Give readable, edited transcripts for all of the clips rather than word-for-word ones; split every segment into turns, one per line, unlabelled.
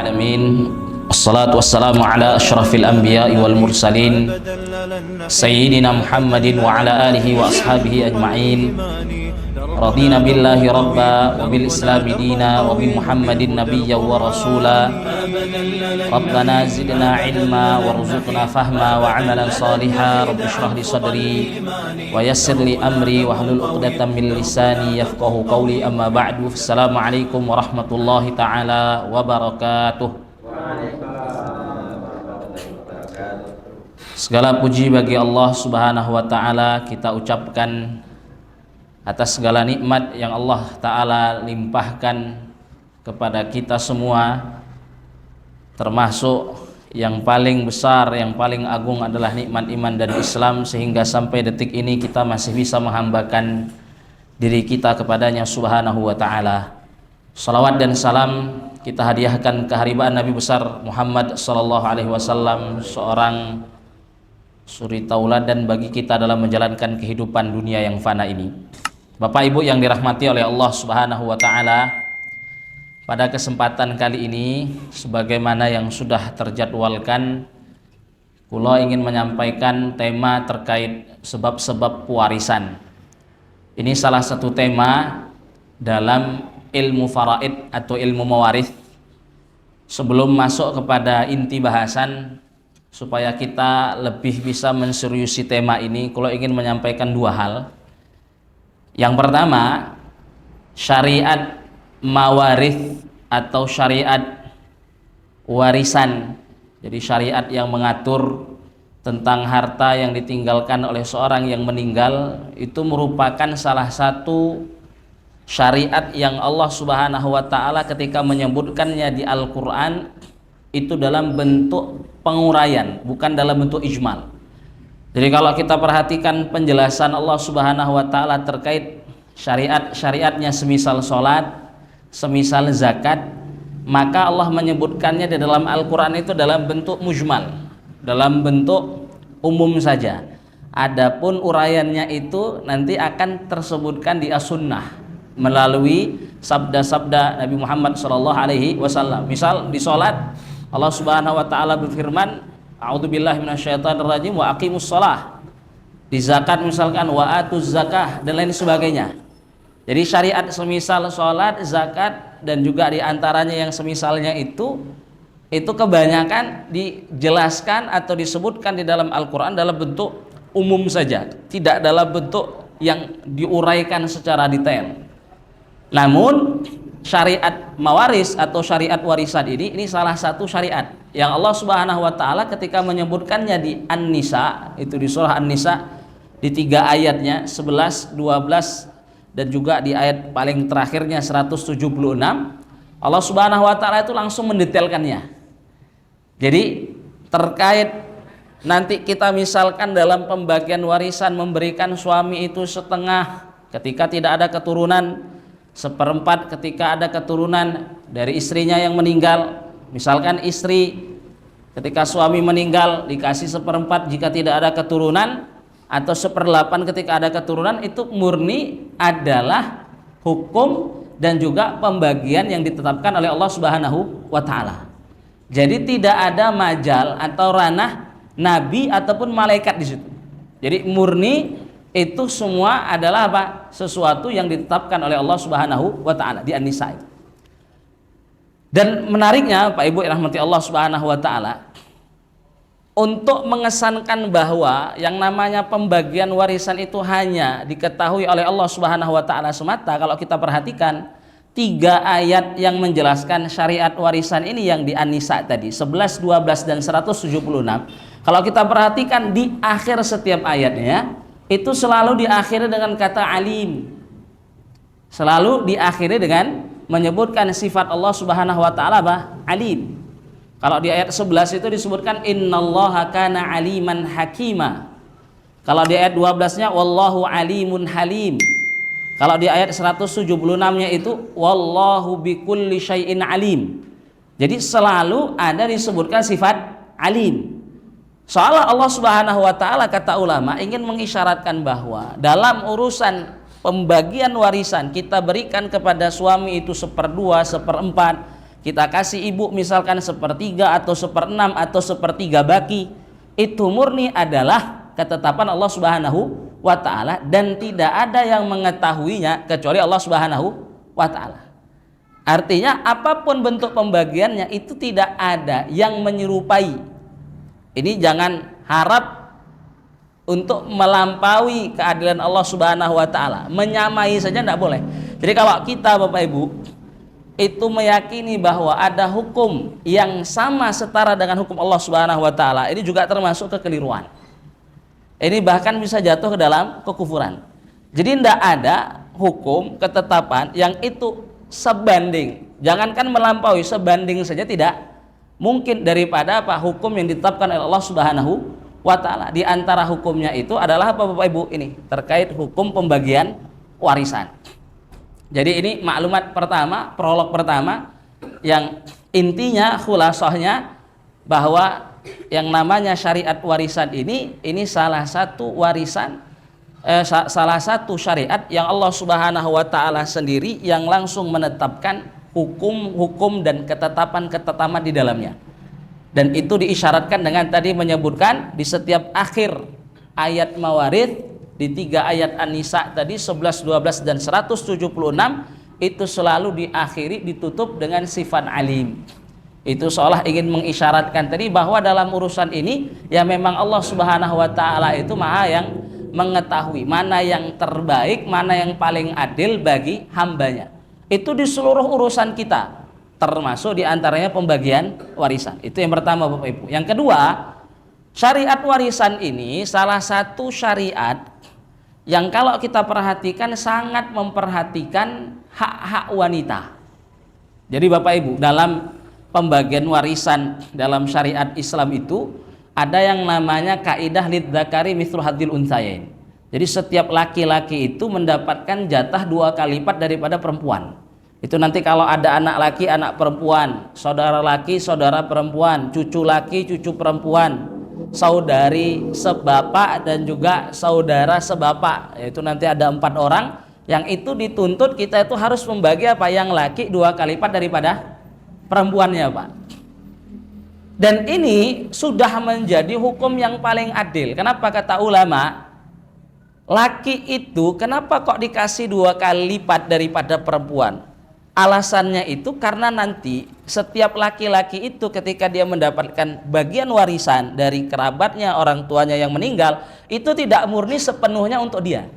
Alamin. Wassalatu wassalamu ala asyrafil anbiya'i wal mursalin Sayyidina Muhammadin wa ala alihi wa ashabihi ajma'in. Radina billahi rabba wa bil islami dina wa bi Muhammadin nabiyya wa rasula. Rabbana zidna ilma warzuqna fahma wa amalan saliha. Rabbi shrah li sadri wa yassir li amri wa hlul 'uqdatam min lisani yafqahu qawli. Amma ba'du. Assalamualaikum warahmatullahi taala wabarakatuh. Segala puji bagi Allah Subhanahu wa taala kita ucapkan atas segala nikmat yang Allah taala limpahkan kepada kita semua, termasuk yang paling besar, yang paling agung adalah nikmat iman dan Islam, sehingga sampai detik ini kita masih bisa menghambakan diri kita kepadanya Subhanahu wa taala. Salawat dan salam kita hadiahkan ke haribaan Nabi besar Muhammad sallallahu alaihi wasallam, seorang suri tauladan bagi kita dalam menjalankan kehidupan dunia yang fana ini. Bapak Ibu yang dirahmati oleh Allah Subhanahu wa taala, pada kesempatan kali ini sebagaimana yang sudah terjadwalkan, kula ingin menyampaikan tema terkait sebab-sebab pewarisan. Ini salah satu tema dalam ilmu faraid atau ilmu mewaris. Sebelum masuk kepada inti bahasan, supaya kita lebih bisa menseriusi tema ini, kula ingin menyampaikan dua hal. Yang pertama, syariat mawarith atau syariat warisan. Jadi syariat yang mengatur tentang harta yang ditinggalkan oleh seorang yang meninggal, itu merupakan salah satu syariat yang Allah Subhanahu wa taala ketika menyebutkannya di Al-Qur'an itu dalam bentuk penguraian, bukan dalam bentuk ijmal. Jadi kalau kita perhatikan penjelasan Allah Subhanahu wa taala terkait syariatnya semisal sholat, semisal zakat, maka Allah menyebutkannya di dalam Al-Qur'an itu dalam bentuk mujmal, dalam bentuk umum saja. Adapun uraiannya itu nanti akan tersebutkan di as-sunnah melalui sabda-sabda Nabi Muhammad sallallahu alaihi wasallam. Misal di sholat Allah Subhanahu wa taala berfirman, a'udzubillahi minasyaitonirrajim wa aqimus shalah. Di zakat misalkan wa atuz zakah dan lain sebagainya. Jadi syariat semisal sholat, zakat, dan juga diantaranya yang semisalnya itu kebanyakan dijelaskan atau disebutkan di dalam Al-Quran dalam bentuk umum saja, tidak dalam bentuk yang diuraikan secara detail. Namun syariat mawaris atau syariat warisan ini salah satu syariat yang Allah Subhanahu wa taala ketika menyebutkannya di An-Nisa, itu di surah An-Nisa di 3 ayatnya 11, 12 dan juga di ayat paling terakhirnya 176, Allah Subhanahu wa taala itu langsung mendetailkannya. Jadi terkait nanti kita misalkan dalam pembagian warisan memberikan suami itu setengah ketika tidak ada keturunan, seperempat ketika ada keturunan dari istrinya yang meninggal. Misalkan istri ketika suami meninggal dikasih seperempat jika tidak ada keturunan, atau 1/8 ketika ada keturunan. Itu murni adalah hukum dan juga pembagian yang ditetapkan oleh Allah Subhanahu wa taala. Jadi tidak ada majal atau ranah nabi ataupun malaikat di situ. Jadi murni itu semua adalah apa? Sesuatu yang ditetapkan oleh Allah Subhanahu wa taala di An-Nisa itu. Dan menariknya Pak Ibu rahmati Allah Subhanahu wa taala, untuk mengesankan bahwa yang namanya pembagian warisan itu hanya diketahui oleh Allah Subhanahu wa taala semata, kalau kita perhatikan 3 ayat yang menjelaskan syariat warisan ini yang di An-Nisa tadi 11, 12 dan 176, kalau kita perhatikan di akhir setiap ayatnya itu selalu diakhiri dengan kata alim. Selalu diakhiri dengan menyebutkan sifat Allah Subhanahu wa taala alim. Kalau di ayat 11 itu disebutkan innallaha kana aliman hakima. Kalau di ayat 12-nya wallahu alimun halim. Kalau di ayat 176-nya itu wallahu bikulli syai'in alim. Jadi selalu ada disebutkan sifat alim. Soalnya Allah Subhanahu wa taala, kata ulama, ingin mengisyaratkan bahwa dalam urusan pembagian warisan kita berikan kepada suami itu 1/2, 1/4, kita kasih ibu misalkan sepertiga atau seperenam atau sepertiga baki, itu murni adalah ketetapan Allah Subhanahu wa ta'ala, dan tidak ada yang mengetahuinya kecuali Allah Subhanahu wa ta'ala. Artinya apapun bentuk pembagiannya itu tidak ada yang menyerupai. Ini jangan harap untuk melampaui keadilan Allah Subhanahu wa ta'ala, menyamai saja tidak boleh. Jadi kalau kita Bapak Ibu itu meyakini bahwa ada hukum yang sama setara dengan hukum Allah Subhanahu wa ta'ala, ini juga termasuk kekeliruan. Ini bahkan bisa jatuh ke dalam kekufuran. Jadi tidak ada hukum ketetapan yang itu sebanding, jangankan melampaui, sebanding saja tidak mungkin daripada apa hukum yang ditetapkan oleh Allah Subhanahu wa ta'ala. Di antara hukumnya itu adalah apa Bapak Ibu? Ini terkait hukum pembagian warisan. Jadi ini maklumat pertama, prolog pertama, yang intinya khulasahnya bahwa yang namanya syariat warisan ini salah satu warisan, salah satu syariat yang Allah Subhanahu wa ta'ala sendiri yang langsung menetapkan hukum-hukum dan ketetapan-ketetapan di dalamnya. Dan itu diisyaratkan dengan tadi menyebutkan di setiap akhir ayat mawarid, di 3 ayat An-Nisa tadi 11, 12 dan 176 itu selalu diakhiri ditutup dengan sifat alim. Itu seolah ingin mengisyaratkan tadi bahwa dalam urusan ini ya memang Allah Subhanahu wa ta'ala itu maha yang mengetahui mana yang terbaik, mana yang paling adil bagi hambanya. Itu di seluruh urusan kita, termasuk diantaranya pembagian warisan. Itu yang pertama Bapak Ibu. Yang kedua, syariat warisan ini salah satu syariat yang kalau kita perhatikan sangat memperhatikan hak-hak wanita. Jadi Bapak Ibu, dalam pembagian warisan dalam syariat Islam itu ada yang namanya kaidah lidzakari mithlu hadzil untsayain. Jadi setiap laki-laki itu mendapatkan jatah 2 kali lipat daripada perempuan. Itu nanti kalau ada anak laki, anak perempuan, saudara laki, saudara perempuan, cucu laki, cucu perempuan, saudari sebapak dan juga saudara sebapak. Yaitu nanti ada 4 orang yang itu dituntut kita itu harus membagi apa yang laki 2 kali lipat daripada perempuannya, Pak. Dan ini sudah menjadi hukum yang paling adil. Kenapa kata ulama? Laki itu kenapa kok dikasih 2 kali lipat daripada perempuan? Alasannya itu karena nanti setiap laki-laki itu ketika dia mendapatkan bagian warisan dari kerabatnya, orang tuanya yang meninggal, itu tidak murni sepenuhnya untuk dia.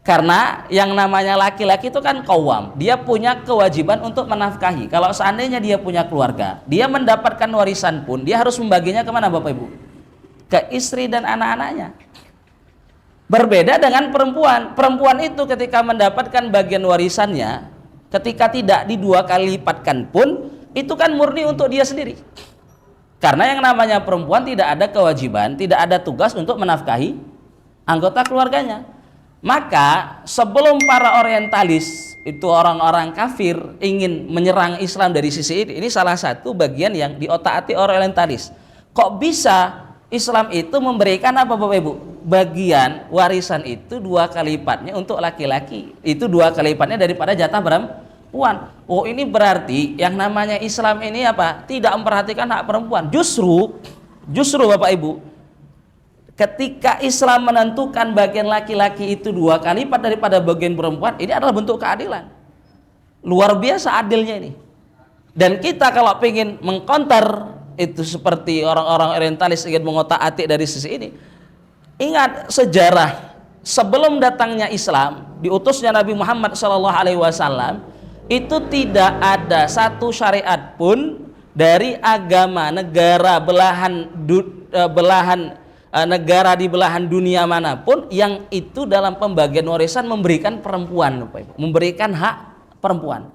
Karena yang namanya laki-laki itu kan qawwam, dia punya kewajiban untuk menafkahi. Kalau seandainya dia punya keluarga, dia mendapatkan warisan pun dia harus membaginya kemana Bapak Ibu? Ke istri dan anak-anaknya. Berbeda dengan perempuan. Perempuan itu ketika mendapatkan bagian warisannya, ketika tidak di 2 kali lipatkan pun, itu kan murni untuk dia sendiri. Karena yang namanya perempuan tidak ada kewajiban, tidak ada tugas untuk menafkahi anggota keluarganya. Maka sebelum para orientalis itu orang-orang kafir ingin menyerang Islam dari sisi ini salah satu bagian yang diotak-atik orientalis. Kok bisa Islam itu memberikan apa Bapak Ibu? Bagian warisan itu 2 kali lipatnya untuk laki-laki, itu 2 kali lipatnya daripada jatah perempuan. Oh, ini berarti yang namanya Islam ini apa? Tidak memperhatikan hak perempuan. Justru Bapak Ibu, ketika Islam menentukan bagian laki-laki itu 2 kali lipat daripada bagian perempuan, ini adalah bentuk keadilan. Luar biasa adilnya ini. Dan kita kalau ingin mengkonter itu seperti orang-orang orientalis ingin mengotak-atik dari sisi ini, ingat sejarah sebelum datangnya Islam, diutusnya Nabi Muhammad SAW, itu tidak ada satu syariat pun dari agama negara negara di belahan dunia manapun yang itu dalam pembagian warisan memberikan perempuan, memberikan hak perempuan.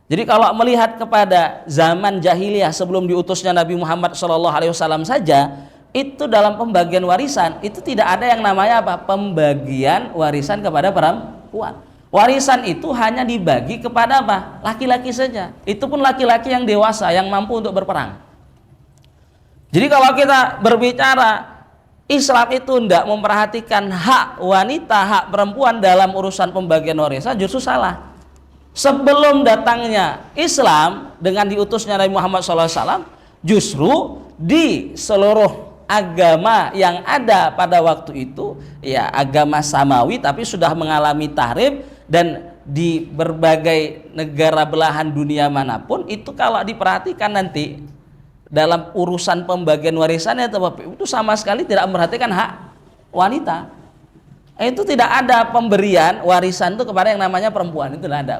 Jadi kalau melihat kepada zaman jahiliyah sebelum diutusnya Nabi Muhammad SAW saja, itu dalam pembagian warisan itu tidak ada yang namanya apa? Pembagian warisan kepada perempuan. Warisan itu hanya dibagi kepada apa? Laki-laki saja. Itu pun laki-laki yang dewasa yang mampu untuk berperang. Jadi kalau kita berbicara Islam itu tidak memperhatikan hak wanita, hak perempuan dalam urusan pembagian warisan, justru salah. Sebelum datangnya Islam dengan diutusnya Nabi Muhammad SAW, justru di seluruh agama yang ada pada waktu itu, ya agama samawi tapi sudah mengalami tahrif, dan di berbagai negara belahan dunia manapun itu kalau diperhatikan nanti dalam urusan pembagian warisannya itu sama sekali tidak memperhatikan hak wanita. Itu tidak ada pemberian warisan itu kepada yang namanya perempuan, itu tidak ada.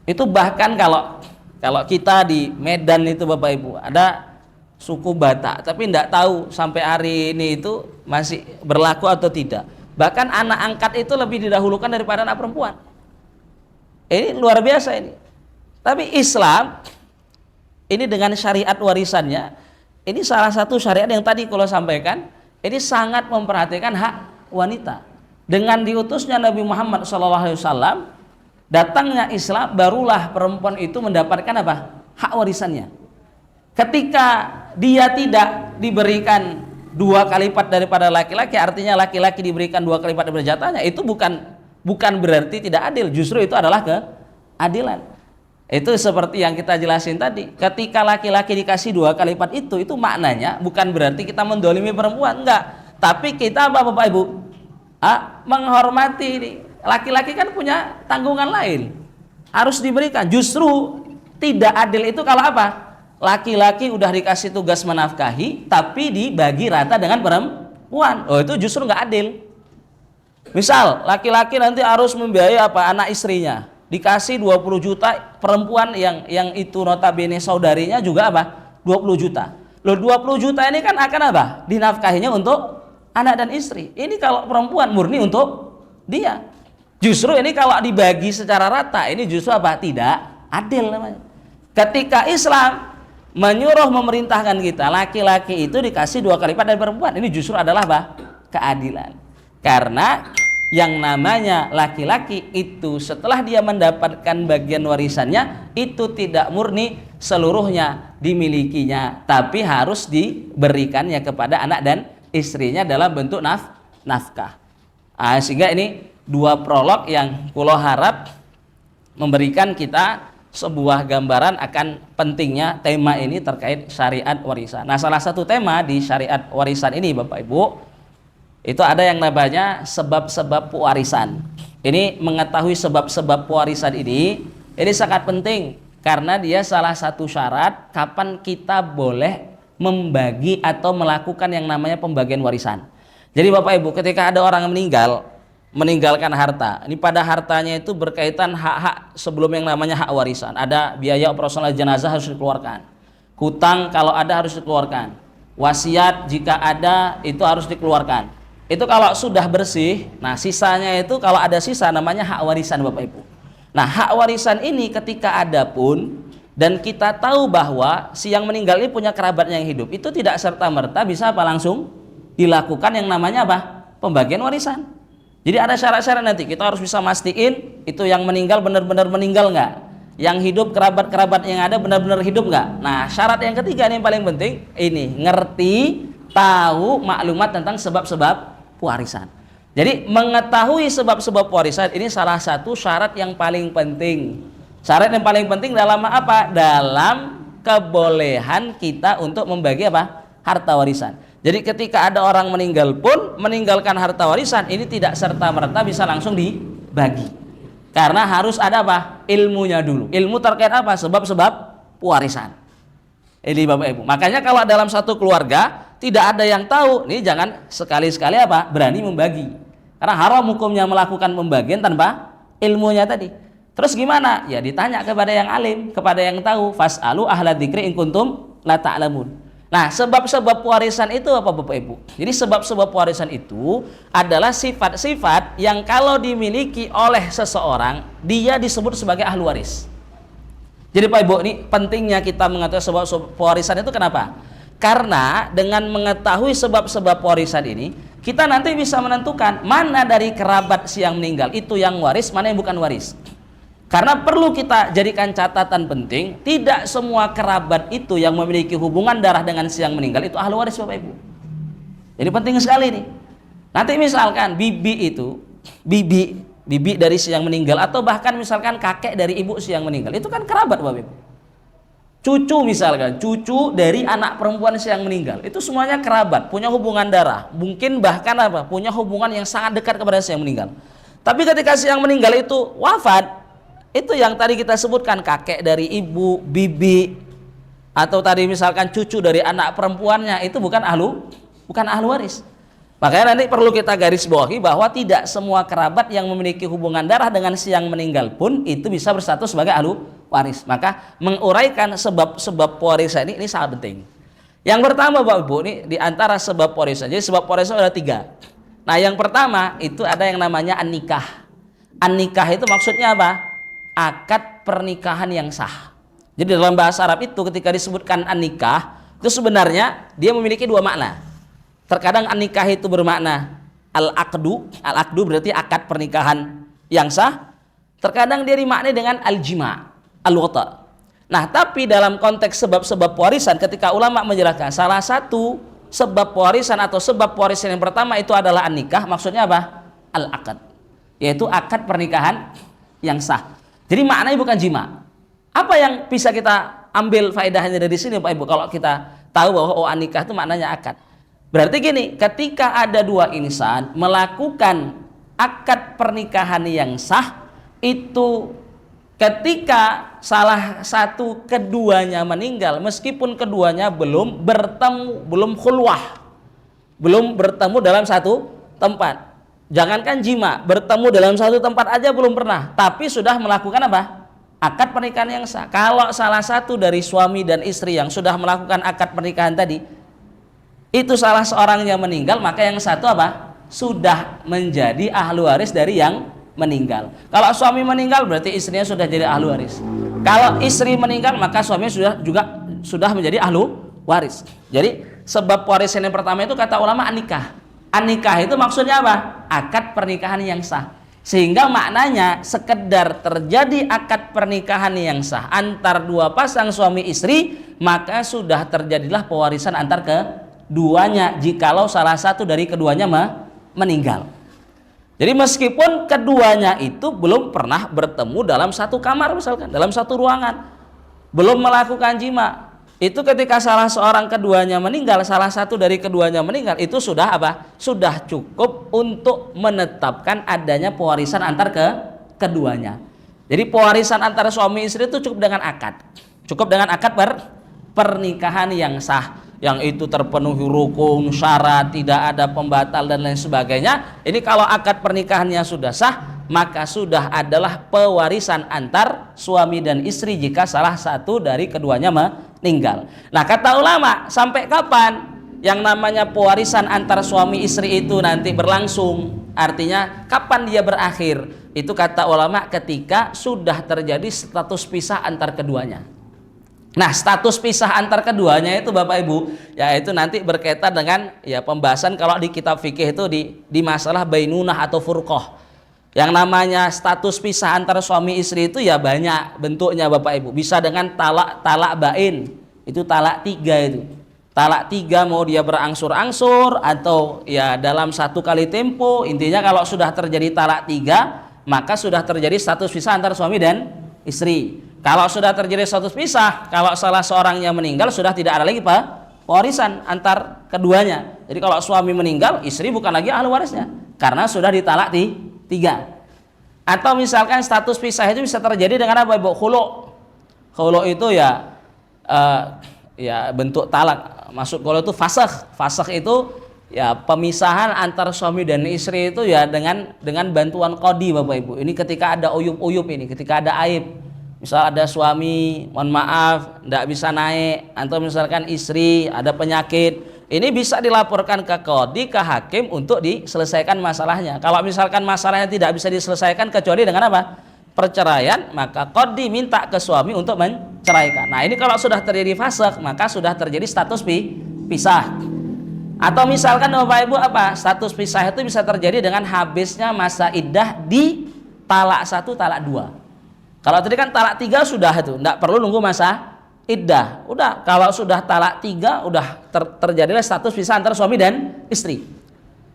Itu bahkan kalau kita di Medan itu Bapak Ibu ada suku Batak tapi tidak tahu sampai hari ini itu masih berlaku atau tidak. Bahkan anak angkat itu lebih didahulukan daripada anak perempuan. Ini luar biasa ini. Tapi Islam ini dengan syariat warisannya, ini salah satu syariat yang tadi kalau sampaikan, ini sangat memperhatikan hak wanita. Dengan diutusnya Nabi Muhammad SAW, datangnya Islam, barulah perempuan itu mendapatkan apa? Hak warisannya. Ketika dia tidak diberikan 2 kali lipat daripada laki-laki, artinya laki-laki diberikan 2 kali lipat daripada jatahnya, itu bukan berarti tidak adil, justru itu adalah keadilan. Itu seperti yang kita jelasin tadi, ketika laki-laki dikasih 2 kali lipat itu maknanya bukan berarti kita mendolimi perempuan, enggak, tapi kita apa Bapak Ibu? Menghormati ini. Laki-laki kan punya tanggungan lain, harus diberikan. Justru tidak adil itu kalau apa? Laki-laki udah dikasih tugas menafkahi tapi dibagi rata dengan perempuan. Oh, itu justru nggak adil. Misal laki-laki nanti harus membiayai apa? Anak istrinya, dikasih 20 juta, perempuan yang itu notabene saudarinya juga apa? 20 juta. Loh, 20 juta ini kan akan apa? Dinafkahinya untuk anak dan istri. Ini kalau perempuan murni untuk dia. Justru ini kalau dibagi secara rata, ini justru apa? Tidak adil namanya. Ketika Islam menyuruh memerintahkan kita, laki-laki itu dikasih 2 kali lipat dari perempuan, ini justru adalah apa? Keadilan. Karena yang namanya laki-laki itu setelah dia mendapatkan bagian warisannya, itu tidak murni seluruhnya dimilikinya, tapi harus diberikannya kepada anak dan istrinya dalam bentuk nafkah. Sehingga ini 2 prolog yang kulo harap memberikan kita sebuah gambaran akan pentingnya tema ini terkait syariat warisan. Nah, salah satu tema di syariat warisan ini Bapak Ibu, itu ada yang namanya sebab-sebab pewarisan. Ini mengetahui sebab-sebab pewarisan ini sangat penting karena dia salah satu syarat kapan kita boleh membagi atau melakukan yang namanya pembagian warisan. Jadi Bapak Ibu, ketika ada orang meninggalkan harta, ini pada hartanya itu berkaitan hak-hak sebelum yang namanya hak warisan. Ada biaya operasional jenazah harus dikeluarkan, hutang kalau ada harus dikeluarkan, wasiat jika ada itu harus dikeluarkan. Itu kalau sudah bersih, nah sisanya itu kalau ada sisa namanya hak warisan Bapak Ibu. Nah, hak warisan ini ketika ada pun dan kita tahu bahwa si yang meninggal ini punya kerabat yang hidup, itu tidak serta-merta bisa apa langsung dilakukan yang namanya apa? Pembagian warisan. Jadi ada syarat-syarat nanti kita harus bisa mastiin itu yang meninggal benar-benar meninggal nggak, yang hidup kerabat-kerabat yang ada benar-benar hidup nggak. Nah, syarat yang ketiga ini yang paling penting, ini ngerti, tahu maklumat tentang sebab-sebab pewarisan. Jadi mengetahui sebab-sebab pewarisan ini salah satu syarat yang paling penting. Syarat yang paling penting dalam apa? Dalam kebolehan kita untuk membagi apa? Harta warisan. Jadi ketika ada orang meninggal pun meninggalkan harta warisan ini tidak serta-merta bisa langsung dibagi. Karena harus ada apa? Ilmunya dulu. Ilmu terkait apa? Sebab-sebab pewarisan. Ini Bapak Ibu. Makanya kalau dalam satu keluarga tidak ada yang tahu, nih jangan sekali-sekali apa? Berani membagi. Karena haram hukumnya melakukan pembagian tanpa ilmunya tadi. Terus gimana? Ya ditanya kepada yang alim, kepada yang tahu. Fas'alu ahla dzikri in kuntum la ta'lamun. Nah, sebab-sebab pewarisan itu apa Bapak Ibu? Jadi sebab-sebab pewarisan itu adalah sifat-sifat yang kalau dimiliki oleh seseorang, dia disebut sebagai ahli waris. Jadi Pak Ibu, ini pentingnya kita mengetahui sebab-sebab pewarisan itu kenapa? Karena dengan mengetahui sebab-sebab pewarisan ini, kita nanti bisa menentukan mana dari kerabat si yang meninggal itu yang waris, mana yang bukan waris. Karena perlu kita jadikan catatan penting, tidak semua kerabat itu yang memiliki hubungan darah dengan si yang meninggal itu ahli waris Bapak Ibu. Jadi penting sekali nih. Nanti misalkan bibi bibi dari si yang meninggal, atau bahkan misalkan kakek dari ibu si yang meninggal, itu kan kerabat Bapak Ibu. Cucu misalkan, cucu dari anak perempuan si yang meninggal, itu semuanya kerabat, punya hubungan darah, mungkin bahkan apa, punya hubungan yang sangat dekat kepada si yang meninggal. Tapi ketika si yang meninggal itu wafat, itu yang tadi kita sebutkan, kakek dari ibu, bibi, atau tadi misalkan cucu dari anak perempuannya, itu bukan ahlu waris. Makanya nanti perlu kita garis bawahi bahwa tidak semua kerabat yang memiliki hubungan darah dengan si yang meninggal pun itu bisa berstatus sebagai ahlu waris. Maka menguraikan sebab-sebab pewarisan ini sangat penting. Yang pertama Bapak Ibu, ini di antara sebab pewarisan. Jadi sebab pewarisan ada 3. Nah, yang pertama itu ada yang namanya an-nikah. An-nikah itu maksudnya apa? Akad pernikahan yang sah. Jadi dalam bahasa Arab itu ketika disebutkan an-nikah, itu sebenarnya dia memiliki 2 makna. Terkadang an-nikah itu bermakna al-aqdu. Al-aqdu berarti akad pernikahan yang sah. Terkadang dia dimaknai dengan al-jima', al-wata'. Nah, tapi dalam konteks sebab-sebab pewarisan, ketika ulama menjelaskan salah satu sebab pewarisan atau sebab pewarisan yang pertama itu adalah an-nikah, maksudnya apa? Al-aqad, yaitu akad pernikahan yang sah. Jadi maknanya bukan jima'. Apa yang bisa kita ambil faedahnya dari sini Pak Ibu kalau kita tahu bahwa an-nikah itu maknanya akad? Berarti gini, ketika ada 2 insan melakukan akad pernikahan yang sah, itu ketika salah satu keduanya meninggal, meskipun keduanya belum bertemu, belum khulwah, belum bertemu dalam satu tempat. Jangankan jima, bertemu dalam satu tempat aja belum pernah, tapi sudah melakukan apa? Akad pernikahan yang sah. Kalau salah satu dari suami dan istri yang sudah melakukan akad pernikahan tadi itu salah seorangnya meninggal, maka yang satu apa? Sudah menjadi ahli waris dari yang meninggal. Kalau suami meninggal berarti istrinya sudah jadi ahli waris. Kalau istri meninggal maka suaminya sudah menjadi ahli waris. Jadi sebab pewarisan yang pertama itu kata ulama an-nikah. An-nikah itu maksudnya apa? Akad pernikahan yang sah. Sehingga maknanya sekedar terjadi akad pernikahan yang sah antar 2 pasang suami istri, maka sudah terjadilah pewarisan antar keduanya jikalau salah satu dari keduanya meninggal. Jadi meskipun keduanya itu belum pernah bertemu dalam satu kamar misalkan, dalam satu ruangan, belum melakukan jima, itu ketika salah seorang keduanya meninggal, salah satu dari keduanya meninggal, itu sudah apa? Sudah cukup untuk menetapkan adanya pewarisan antar keduanya. Jadi pewarisan antara suami istri itu cukup dengan akad. Cukup dengan akad pernikahan yang sah, yang itu terpenuhi rukun, syarat, tidak ada pembatal dan lain sebagainya. Ini kalau akad pernikahannya sudah sah, maka sudah adalah pewarisan antar suami dan istri jika salah satu dari keduanya meninggal. Nah, kata ulama, sampai kapan yang namanya pewarisan antar suami istri itu nanti berlangsung? Artinya kapan dia berakhir? Itu kata ulama ketika sudah terjadi status pisah antar keduanya. Nah, status pisah antar keduanya itu Bapak Ibu, yaitu nanti berkaitan dengan ya pembahasan kalau di kitab fikih itu di masalah bainunah atau furqah. Yang namanya status pisah antara suami istri itu ya banyak bentuknya Bapak Ibu. Bisa dengan talak bain, itu talak 3 itu. Talak 3 mau dia berangsur-angsur atau ya dalam satu kali tempo. Intinya kalau sudah terjadi talak 3, maka sudah terjadi status pisah antara suami dan istri. Kalau sudah terjadi status pisah, kalau salah seorangnya meninggal, sudah tidak ada lagi pewarisan antar keduanya. Jadi kalau suami meninggal, istri bukan lagi ahli warisnya, karena sudah ditalak 3. Atau misalkan status pisah itu bisa terjadi dengan apa Ibu? Khulu. Khulu itu ya bentuk talak. Maksud khulu itu fasakh. Fasakh itu ya pemisahan antara suami dan istri itu ya dengan bantuan qadhi Bapak Ibu. Ini ketika ada uyub-uyub ini, ketika ada aib. Misal ada suami, mohon maaf, tidak bisa naik, atau misalkan istri ada penyakit, ini bisa dilaporkan ke qadhi, ke hakim untuk diselesaikan masalahnya. Kalau misalkan masalahnya tidak bisa diselesaikan kecuali dengan apa? Perceraian, maka qadhi minta ke suami untuk menceraikan. Nah, ini kalau sudah terjadi fasakh, maka sudah terjadi status pisah. Atau misalkan Bapak Ibu apa? Status pisah itu bisa terjadi dengan habisnya masa iddah di talak 1, talak 2. Kalau tadi kan talak 3 sudah itu, tidak perlu nunggu masa iddah. Udah, kalau sudah talak 3, udah terjadilah status pisah antara suami dan istri.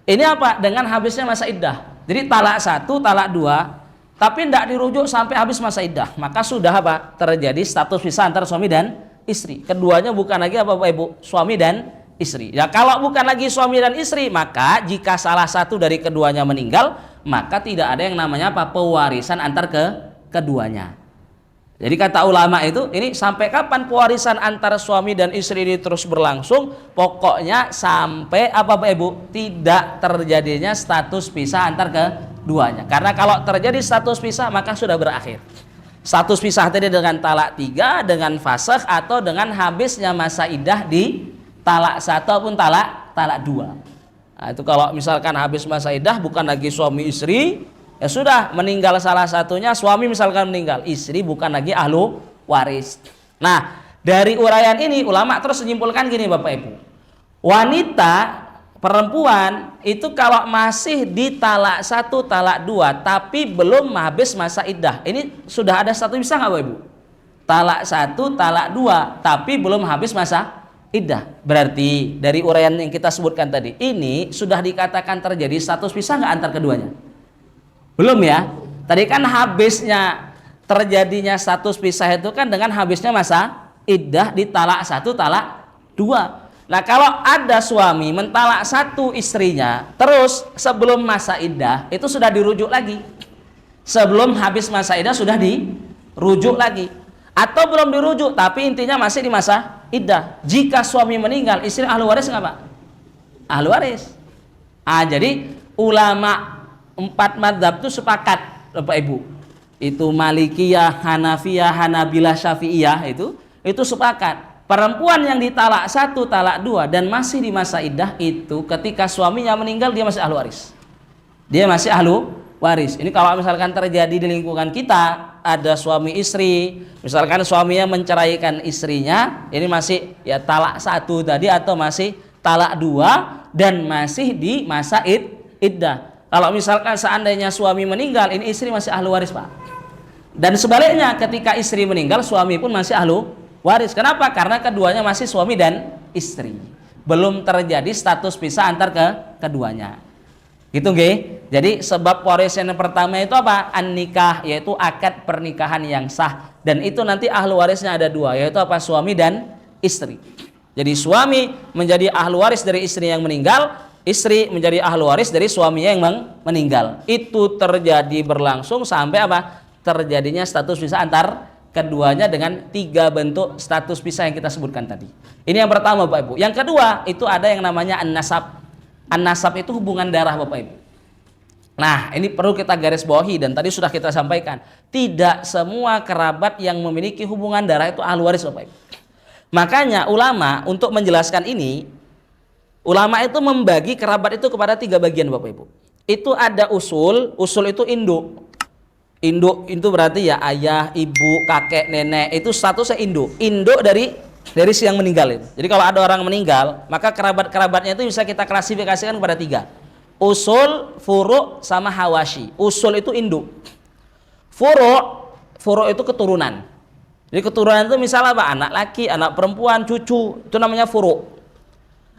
Ini apa? Dengan habisnya masa iddah. Jadi talak 1, talak 2, tapi tidak dirujuk sampai habis masa iddah, maka sudah apa? Terjadi status pisah antara suami dan istri. Keduanya bukan lagi apa Bapak Ibu? Suami dan istri. Ya kalau bukan lagi suami dan istri, maka jika salah satu dari keduanya meninggal, maka tidak ada yang namanya apa? Pewarisan antar keduanya. Jadi kata ulama itu, ini sampai kapan pewarisan antara suami dan istri ini terus berlangsung? Pokoknya sampai apa Bapak Ibu? Tidak terjadinya status pisah antar keduanya. Karena kalau terjadi status pisah maka sudah berakhir. Status pisah tadi dengan talak 3, dengan fasakh, atau dengan habisnya masa iddah di talak 1 ataupun talak 2. Nah, itu kalau misalkan habis masa iddah bukan lagi suami istri, ya sudah, meninggal salah satunya, suami misalkan meninggal, istri bukan lagi ahlu waris. Nah, dari uraian ini ulama terus menyimpulkan gini Bapak Ibu. Wanita, perempuan itu kalau masih di talak 1, talak 2 tapi belum habis masa iddah, ini sudah ada satu bisa nggak Bapak Ibu? Talak 1, talak 2 tapi belum habis masa iddah. Berarti dari uraian yang kita sebutkan tadi, ini sudah dikatakan terjadi status pisah nggak antar keduanya? Belum ya. Tadi kan habisnya terjadinya status pisah itu kan dengan habisnya masa iddah di talak 1, talak 2. Nah kalau ada suami mentalak 1 istrinya, terus sebelum masa iddah itu sudah dirujuk lagi. Sebelum habis masa iddah sudah dirujuk lagi. Atau belum dirujuk tapi intinya masih di masa iddah. Jika suami meninggal, istri ahli waris nggak Pak? Ahli waris. Jadi ulama 4 madzhab itu sepakat Bapak Ibu. Itu Malikiyah, Hanafiyah, Hanabilah, Syafi'iyah itu sepakat. Perempuan yang ditalak 1, talak 2 dan masih di masa iddah itu ketika suaminya meninggal dia masih ahli waris. Dia masih ahli waris. Ini kalau misalkan terjadi di lingkungan kita, ada suami istri, misalkan suaminya menceraikan istrinya, ini masih ya talak 1 tadi atau masih talak 2 dan masih di masa iddah. Kalau misalkan seandainya suami meninggal, ini istri masih ahli waris Pak. Dan sebaliknya ketika istri meninggal, suami pun masih ahli waris. Kenapa? Karena keduanya masih suami dan istri. Belum terjadi status pisah antar keduanya. Gitu nggih. Jadi sebab warisan yang pertama itu apa? An-nikah, yaitu akad pernikahan yang sah. Dan itu nanti ahli warisnya ada 2, yaitu apa? Suami dan istri. Jadi suami menjadi ahli waris dari istri yang meninggal, istri menjadi ahli waris dari suaminya yang meninggal. Itu terjadi berlangsung sampai apa? Terjadinya status pisah antar keduanya dengan 3 bentuk status pisah yang kita sebutkan tadi. Ini yang pertama Bapak Ibu. Yang kedua itu ada yang namanya an-nasab. An-nasab itu hubungan darah Bapak Ibu. Nah ini perlu kita garis bawahi dan tadi sudah kita sampaikan. Tidak semua kerabat yang memiliki hubungan darah itu ahli waris Bapak Ibu. Makanya ulama untuk menjelaskan ini, ulama itu membagi kerabat itu kepada 3 bagian Bapak Ibu. Itu ada usul itu induk. Induk itu berarti ya ayah, ibu, kakek, nenek, itu statusnya induk. Induk dari si yang meninggal itu. Jadi kalau ada orang meninggal, maka kerabat-kerabatnya itu bisa kita klasifikasikan kepada 3. Usul, furu, sama hawashi. Usul itu induk. Furu itu keturunan. Jadi keturunan itu misalnya apa? Anak laki, anak perempuan, cucu, itu namanya furu.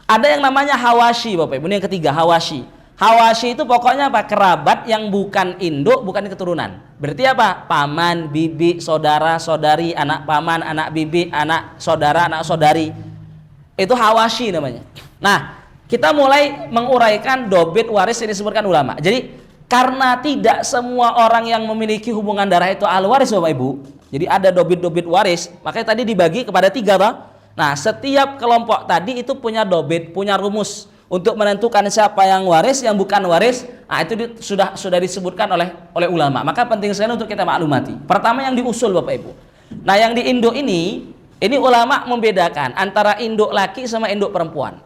Ada yang namanya hawashi Bapak Ibu, ini yang ketiga, hawashi. Hawashi itu pokoknya apa? Kerabat yang bukan induk, bukan keturunan. Berarti apa? Paman, bibi, saudara, saudari, anak paman, anak bibi, anak saudara, anak saudari. Itu hawashi namanya. Nah, kita mulai menguraikan dobit waris yang disebutkan ulama. Jadi, karena tidak semua orang yang memiliki hubungan darah itu ahli waris Bapak Ibu. Jadi ada dobit-dobit waris, makanya tadi dibagi kepada 3 toh. Nah, setiap kelompok tadi itu punya dobit, punya rumus untuk menentukan siapa yang waris, yang bukan waris. Nah, itu sudah disebutkan oleh ulama. Maka penting sekali untuk kita maklumati. Pertama yang diusul Bapak Ibu. Nah, yang di induk ini ulama membedakan antara induk laki sama induk perempuan.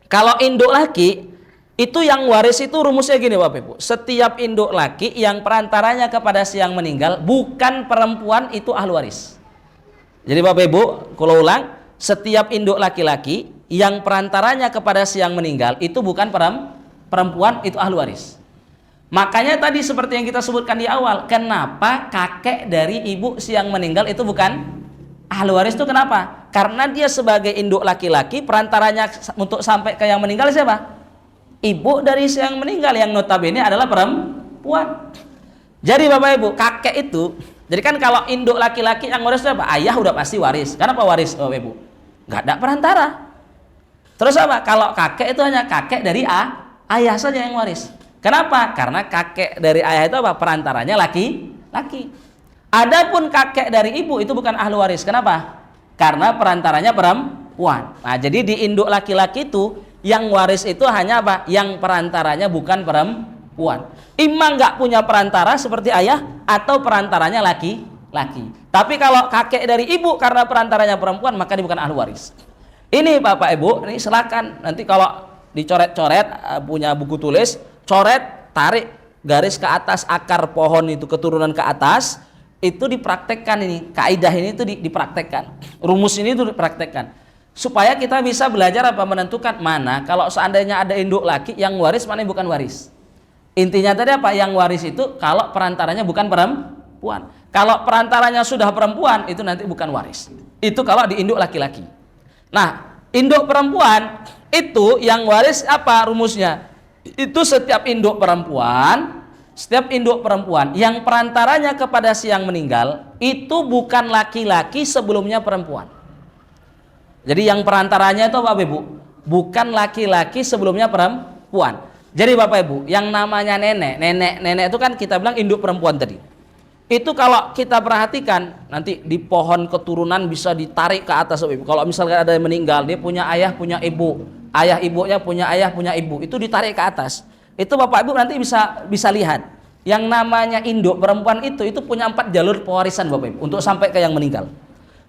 Kalau induk laki itu yang waris itu rumusnya gini Bapak Ibu. Setiap induk laki yang perantaranya kepada si yang meninggal bukan perempuan itu ahli waris. Jadi Bapak Ibu, kalau ulang, setiap induk laki-laki yang perantaranya kepada si yang meninggal itu bukan perempuan, itu ahli waris. Makanya tadi seperti yang kita sebutkan di awal, kenapa kakek dari ibu si yang meninggal itu bukan ahli waris itu kenapa? Karena dia sebagai induk laki-laki, perantaranya untuk sampai ke yang meninggal siapa? ibu dari si yang meninggal yang notabene adalah perempuan. Jadi Bapak Ibu, kakek itu, jadi kan kalau induk laki-laki yang waris itu apa? Ayah udah pasti waris. Kenapa waris Bapak Ibu? Nggak ada perantara. Terus apa? Kalau kakek itu hanya kakek dari ayah saja yang waris. Kenapa? Karena kakek dari ayah itu apa? Perantaranya laki-laki. Adapun kakek dari ibu itu bukan ahli waris. Kenapa? Karena perantaranya perempuan. Nah, jadi di induk laki-laki itu yang waris itu hanya apa? Yang perantaranya bukan perempuan. Imam nggak punya perantara seperti ayah atau perantaranya laki-laki. Tapi kalau kakek dari ibu karena perantaranya perempuan maka dia bukan ahli waris. Ini Bapak Ibu, ini silakan nanti kalau dicoret-coret punya buku tulis, coret, tarik garis ke atas akar pohon itu keturunan ke atas, itu dipraktekkan ini. Kaidah ini itu dipraktekkan. Rumus ini itu dipraktekkan. Supaya kita bisa belajar apa menentukan mana kalau seandainya ada induk laki yang waris mana yang bukan waris. Intinya tadi apa? Yang waris itu kalau perantaranya bukan perempuan. Kalau perantaranya sudah perempuan itu nanti bukan waris. Itu kalau di induk laki-laki. Nah, induk perempuan itu yang waris apa rumusnya? Itu setiap induk perempuan yang perantaranya kepada si yang meninggal itu bukan laki-laki sebelumnya perempuan. Jadi yang perantaranya itu Bapak Ibu bukan laki-laki sebelumnya perempuan. Jadi Bapak Ibu, yang namanya nenek itu kan kita bilang induk perempuan tadi. Itu kalau kita perhatikan nanti di pohon keturunan bisa ditarik ke atas Bapak Ibu. Kalau misalkan ada yang meninggal, dia punya ayah, punya ibu. Ayah ibunya punya ayah, punya ibu. Itu ditarik ke atas. Itu Bapak Ibu nanti bisa lihat. Yang namanya induk perempuan itu punya 4 jalur pewarisan Bapak Ibu untuk sampai ke yang meninggal.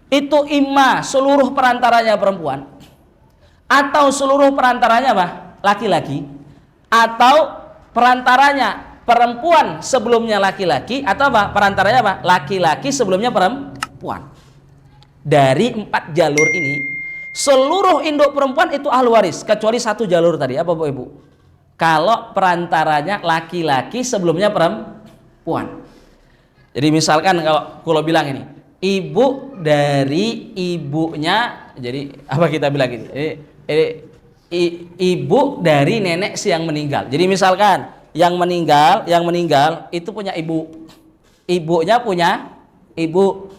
Itu imma seluruh perantaranya perempuan atau seluruh perantaranya apa? Laki-laki, atau perantaranya perempuan sebelumnya laki-laki, atau apa? Perantaranya apa? Laki-laki sebelumnya perempuan. Dari 4 jalur ini seluruh induk perempuan itu ahli waris kecuali 1 jalur tadi. Apa Bapak Ibu? Kalau perantaranya laki-laki sebelumnya perempuan. Jadi misalkan kalau bilang ini ibu dari ibunya, jadi apa kita bilang ini? Ibu dari nenek si yang meninggal. Jadi misalkan yang meninggal itu punya ibu, ibunya punya ibu,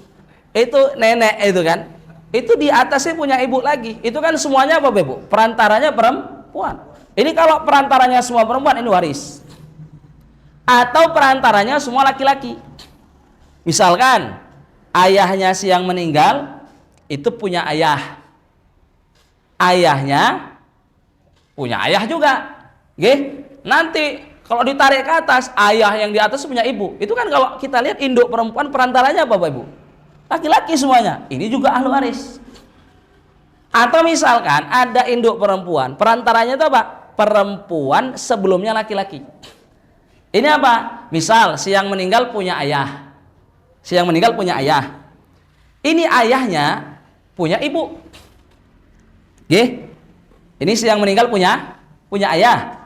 itu nenek itu kan, itu di atasnya punya ibu lagi. Itu kan semuanya apa Ibu? Perantaranya perempuan. Ini kalau perantaranya semua perempuan ini waris. Atau perantaranya semua laki-laki. Misalkan ayahnya si yang meninggal itu punya ayah, ayahnya punya ayah juga. Oke? Nanti kalau ditarik ke atas, ayah yang di atas punya ibu. Itu kan kalau kita lihat induk perempuan perantaranya apa Bapak Ibu? Laki-laki semuanya. Ini juga ahli waris. Atau misalkan ada induk perempuan, perantaranya itu apa? Perempuan sebelumnya laki-laki. Ini apa? Misal si yang meninggal punya ayah. Si yang meninggal punya ayah. Ini ayahnya punya ibu. Oke? Ini si yang meninggal punya ayah.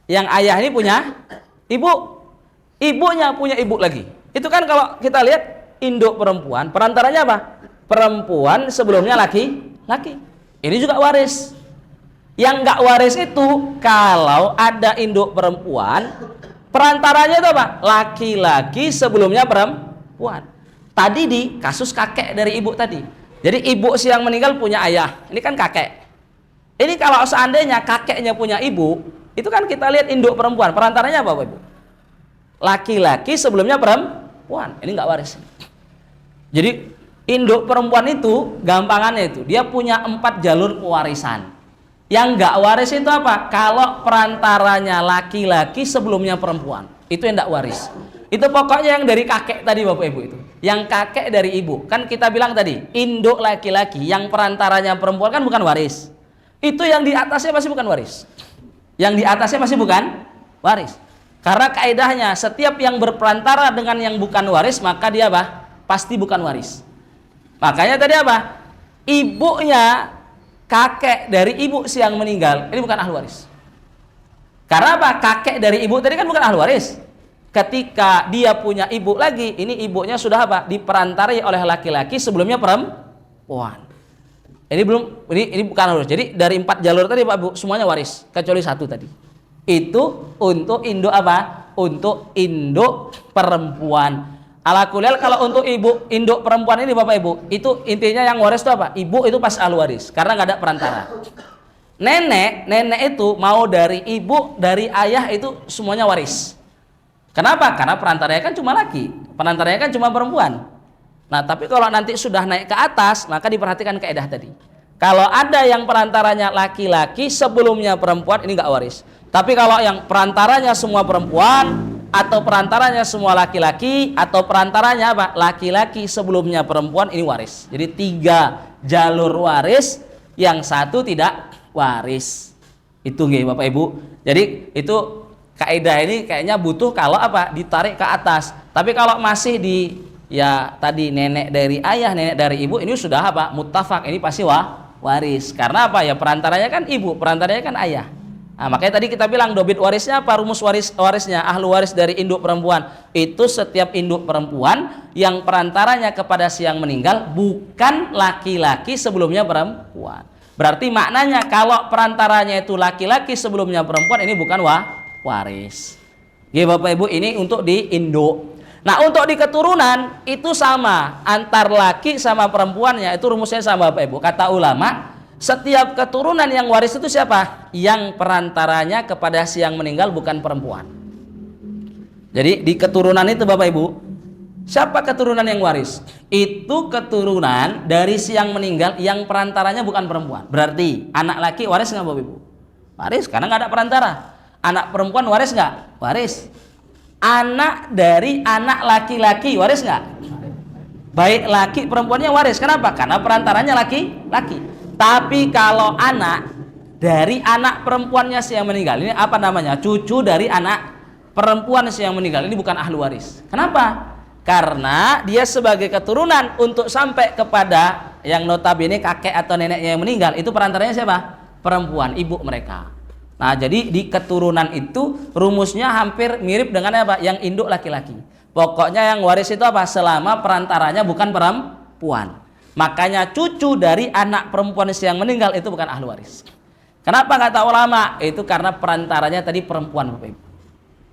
Yang ayah ini punya ibu. Ibunya punya ibu lagi. Itu kan kalau kita lihat induk perempuan, perantaranya apa? Perempuan sebelumnya laki-laki. Ini juga waris. Yang nggak waris itu kalau ada induk perempuan, perantaranya itu apa? Laki-laki sebelumnya perempuan. Tadi di kasus kakek dari ibu tadi. Jadi ibu si yang meninggal punya ayah. Ini kan kakek. Ini kalau seandainya kakeknya punya ibu, itu kan kita lihat induk perempuan. Perantaranya apa Bapak Ibu? Laki-laki sebelumnya perempuan. Ini nggak waris. Jadi induk perempuan itu gampangannya itu dia punya 4 jalur pewarisan. Yang nggak waris itu apa? Kalau perantaranya laki-laki sebelumnya perempuan, itu yang nggak waris. Itu pokoknya yang dari kakek tadi Bapak Ibu itu. Yang kakek dari ibu. Kan kita bilang tadi, induk laki-laki yang perantaranya perempuan kan bukan waris. Itu yang di atasnya pasti bukan waris. Yang di atasnya pasti bukan waris. Karena kaidahnya setiap yang berperantara dengan yang bukan waris maka dia apa? Pasti bukan waris. Makanya tadi apa? Ibunya kakek dari ibu si yang meninggal ini bukan ahli waris. Karena apa? Kakek dari ibu tadi kan bukan ahli waris. Ketika dia punya ibu lagi, ini ibunya sudah apa? Diperantarai oleh laki-laki sebelumnya perempuan. Ini bukan ahli waris. Jadi dari 4 jalur tadi Pak Bu semuanya waris kecuali 1 tadi. Itu untuk induk apa? Untuk induk perempuan. Ala kulil kalau untuk ibu induk perempuan ini Bapak Ibu, itu intinya yang waris itu apa? Ibu itu pas ahli waris karena nggak ada perantara. Nenek itu mau dari ibu, dari ayah itu semuanya waris. Kenapa? Karena perantaranya kan cuma laki, perantaranya kan cuma perempuan. Nah, tapi kalau nanti sudah naik ke atas, maka diperhatikan kaidah tadi. Kalau ada yang perantaranya laki-laki sebelumnya perempuan, ini nggak waris. Tapi kalau yang perantaranya semua perempuan, atau perantaranya semua laki-laki, atau perantaranya apa? Laki-laki sebelumnya perempuan, ini waris. Jadi 3 jalur waris, yang 1 tidak waris. Itu nggih Bapak Ibu. Jadi itu kaidah ini kayaknya butuh kalau apa? Ditarik ke atas. Tapi kalau masih di ya tadi nenek dari ayah, nenek dari ibu, ini sudah apa? Muttafaq, ini pasti waris. Karena apa? Ya perantaranya kan ibu, perantaranya kan ayah. Nah, makanya tadi kita bilang dobit warisnya apa? Rumus warisnya ahlu waris dari induk perempuan. Itu setiap induk perempuan yang perantaranya kepada si yang meninggal bukan laki-laki sebelumnya perempuan. Berarti maknanya kalau perantaranya itu laki-laki sebelumnya perempuan, ini bukan waris. Ya Bapak Ibu, ini untuk di induk. Nah, untuk di keturunan itu sama, antar laki sama perempuannya itu rumusnya sama Bapak Ibu. Kata ulama, setiap keturunan yang waris itu siapa? Yang perantaranya kepada si yang meninggal bukan perempuan. Jadi di keturunan itu Bapak Ibu, siapa keturunan yang waris? Itu keturunan dari si yang meninggal yang perantaranya bukan perempuan. Berarti anak laki waris nggak Bapak Ibu? Waris, karena nggak ada perantara. Anak perempuan waris nggak? Waris. Anak dari anak laki-laki waris nggak? Baik laki perempuannya waris. Kenapa? Karena perantaranya laki-laki. Tapi kalau anak dari anak perempuannya si yang meninggal, ini apa namanya? Cucu dari anak perempuan si yang meninggal, ini bukan ahli waris. Kenapa? Karena dia sebagai keturunan untuk sampai kepada yang notabene kakek atau neneknya yang meninggal, itu perantaranya siapa? Perempuan, ibu mereka. Nah, jadi di keturunan itu rumusnya hampir mirip dengan apa? Yang induk laki-laki. Pokoknya yang waris itu apa? Selama perantaranya bukan perempuan. Makanya cucu dari anak perempuan yang meninggal itu bukan ahli waris. Kenapa kata ulama? Itu karena perantaranya tadi perempuan Bapak Ibu.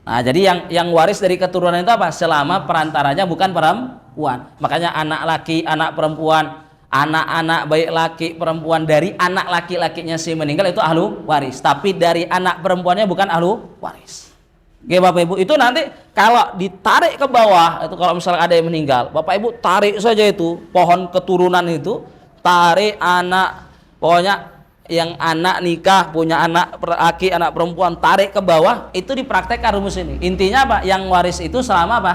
Nah, jadi yang waris dari keturunan itu apa? Selama perantaranya bukan perempuan. Makanya anak laki, anak perempuan, anak-anak baik laki, perempuan dari anak laki-lakinya si meninggal itu ahli waris. Tapi dari anak perempuannya bukan ahli waris. Oke Bapak Ibu, itu nanti kalau ditarik ke bawah, itu kalau misalnya ada yang meninggal, Bapak Ibu tarik saja itu pohon keturunan itu, tarik anak, pokoknya yang anak nikah punya anak laki, anak perempuan, tarik ke bawah, itu dipraktekkan rumus ini. Intinya apa? Yang waris itu selama apa?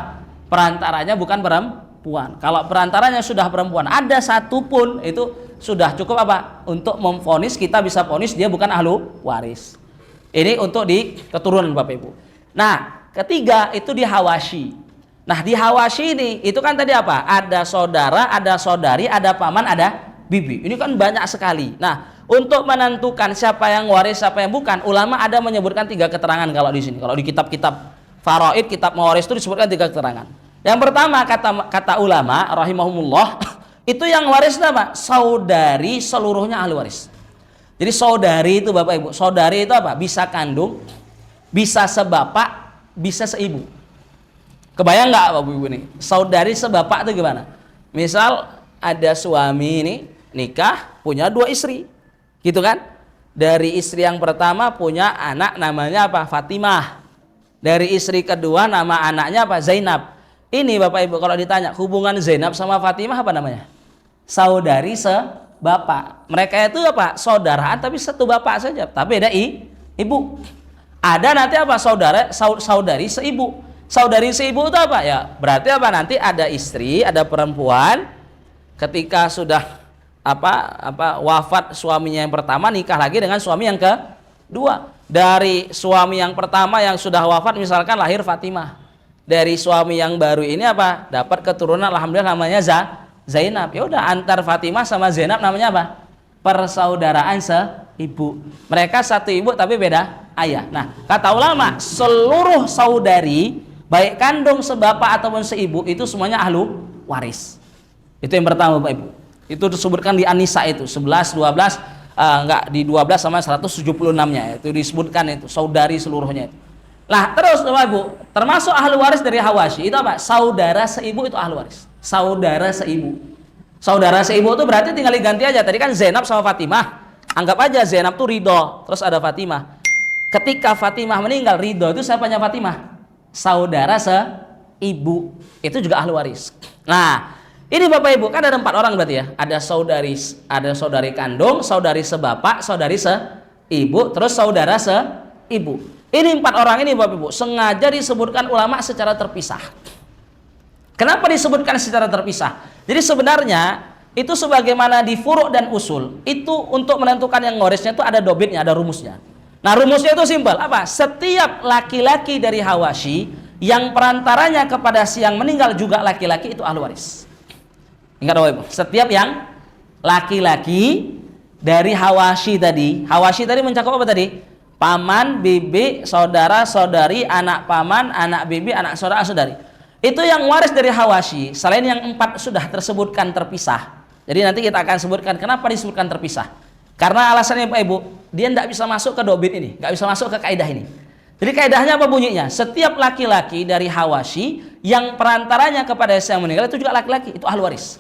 Perantaranya bukan perempuan. Kalau perantaranya sudah perempuan, ada satu pun itu sudah cukup apa? Untuk memvonis, kita bisa vonis dia bukan ahli waris. Ini untuk di keturunan Bapak Ibu. Nah, ketiga itu di hawashi. Nah, di hawashi ini itu kan tadi apa? Ada saudara, ada saudari, ada paman, ada bibi. Ini kan banyak sekali. Nah, untuk menentukan siapa yang waris, siapa yang bukan, ulama ada menyebutkan 3 keterangan kalau di sini. Kalau di kitab-kitab faraid, kitab mawaris itu disebutkan 3 keterangan. Yang pertama kata ulama rahimahumullah, itu yang waris apa? Saudari seluruhnya ahli waris. Jadi saudari itu Bapak Ibu, saudari itu apa? Bisa kandung, bisa sebapak, bisa seibu. Kebayang nggak Bapak Ibu nih? Saudari sebapak itu gimana? Misal ada suami ini nikah punya 2 istri, gitu kan? Dari istri yang pertama punya anak namanya apa? Fatimah. Dari istri kedua nama anaknya apa? Zainab. Ini Bapak Ibu kalau ditanya hubungan Zainab sama Fatimah apa namanya? Saudari sebapak. Mereka itu apa? Saudaraan tapi satu bapak saja, tapi beda ibu. Ada nanti apa? Saudari seibu. Saudari seibu itu apa ya? Berarti apa? Nanti ada istri, ada perempuan, ketika sudah wafat suaminya yang pertama, nikah lagi dengan suami yang kedua. Dari suami yang pertama yang sudah wafat misalkan lahir Fatimah. Dari suami yang baru ini apa? Dapat keturunan alhamdulillah namanya Zainab. Ya udah, antar Fatimah sama Zainab namanya apa? Persaudaraan seibu. Mereka satu ibu tapi beda ayah. Nah, kata ulama, seluruh saudari baik kandung, sebapak ataupun seibu itu semuanya ahlu waris. Itu yang pertama Bapak Ibu. Itu disebutkan di An-Nisa itu 11, 12 enggak di 12 sama 176-nya itu disebutkan itu saudari seluruhnya itu. Nah, terus Bapak Ibu, termasuk ahli waris dari Hawasyi itu apa? Saudara seibu itu ahli waris. Saudara seibu. Saudara seibu itu berarti tinggal diganti aja. Tadi kan Zainab sama Fatimah. Anggap aja Zainab tuh Ridho, terus ada Fatimah. Ketika Fatimah meninggal, Ridho itu siapanya Fatimah? Saudara seibu. Itu juga ahli waris. Nah, ini Bapak Ibu, kan ada 4 orang berarti ya. Ada saudari kandung, saudari sebapak, saudari seibu, terus saudara seibu. Ini 4 orang ini Bapak Ibu sengaja disebutkan ulama secara terpisah. Kenapa disebutkan secara terpisah? Jadi sebenarnya itu sebagaimana di furu' dan usul, itu untuk menentukan yang warisnya itu ada dobitnya, ada rumusnya. Nah, rumusnya itu simpel, apa? Setiap laki-laki dari Hawasyi yang perantaranya kepada si yang meninggal juga laki-laki itu ahli waris. Ingat Bapak Ibu, setiap yang laki-laki dari Hawasyi tadi mencakup apa tadi? Paman, bibi, saudara, saudari, anak paman, anak bibi, anak saudara, saudari. Itu yang waris dari Hawasyi. Selain yang 4 sudah tersebutkan terpisah. Jadi nanti kita akan sebutkan kenapa disebutkan terpisah. Karena alasannya Pak Ibu, dia tidak bisa masuk ke dobit ini, nggak bisa masuk ke kaidah ini. Jadi kaidahnya apa bunyinya? Setiap laki-laki dari Hawasyi yang perantaranya kepada yang meninggal itu juga laki-laki, itu ahli waris.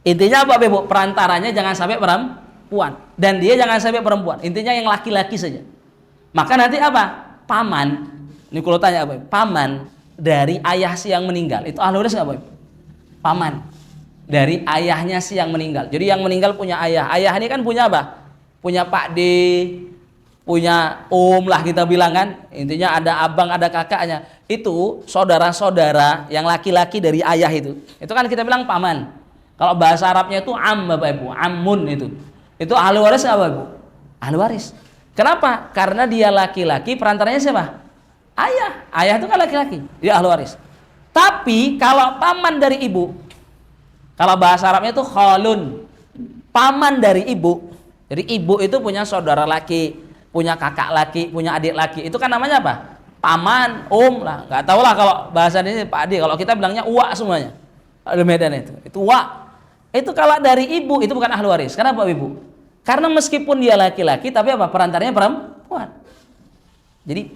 Intinya apa Bapak Ibu? Perantaranya jangan sampai perempuan. Dan dia jangan sampai perempuan. Intinya yang laki-laki saja. Maka nanti apa? Paman. Ini kalau tanya apa? Paman dari ayah si yang meninggal. Itu ahli waris nggak Pak? Paman dari ayahnya si yang meninggal. Jadi yang meninggal punya ayah. Ayah ini kan punya apa? Punya Pak D, punya om lah kita bilang kan. Intinya ada abang, ada kakaknya. Itu saudara-saudara yang laki-laki dari ayah itu. Itu kan kita bilang paman. Kalau bahasa Arabnya itu am Bapak Ibu. Amun itu. Itu ahli waris nggak Bapak Ibu? Ahli waris. Kenapa? Karena dia laki-laki, perantaranya siapa? Ayah. Ayah itu kan laki-laki, dia ahli waris. Tapi kalau paman dari ibu, kalau bahasa Arabnya itu khalun, paman dari ibu. Jadi ibu itu punya saudara laki, punya kakak laki, punya adik laki. Itu kan namanya apa? Paman, lah. Nggak tahu lah kalau bahasa ini Pak Adi. Kalau kita bilangnya uak semuanya. Ada Medan itu. Itu uak. Itu kalau dari ibu itu bukan ahli waris. Kenapa Ibu? Karena meskipun dia laki-laki tapi apa? Perantaranya perempuan. Jadi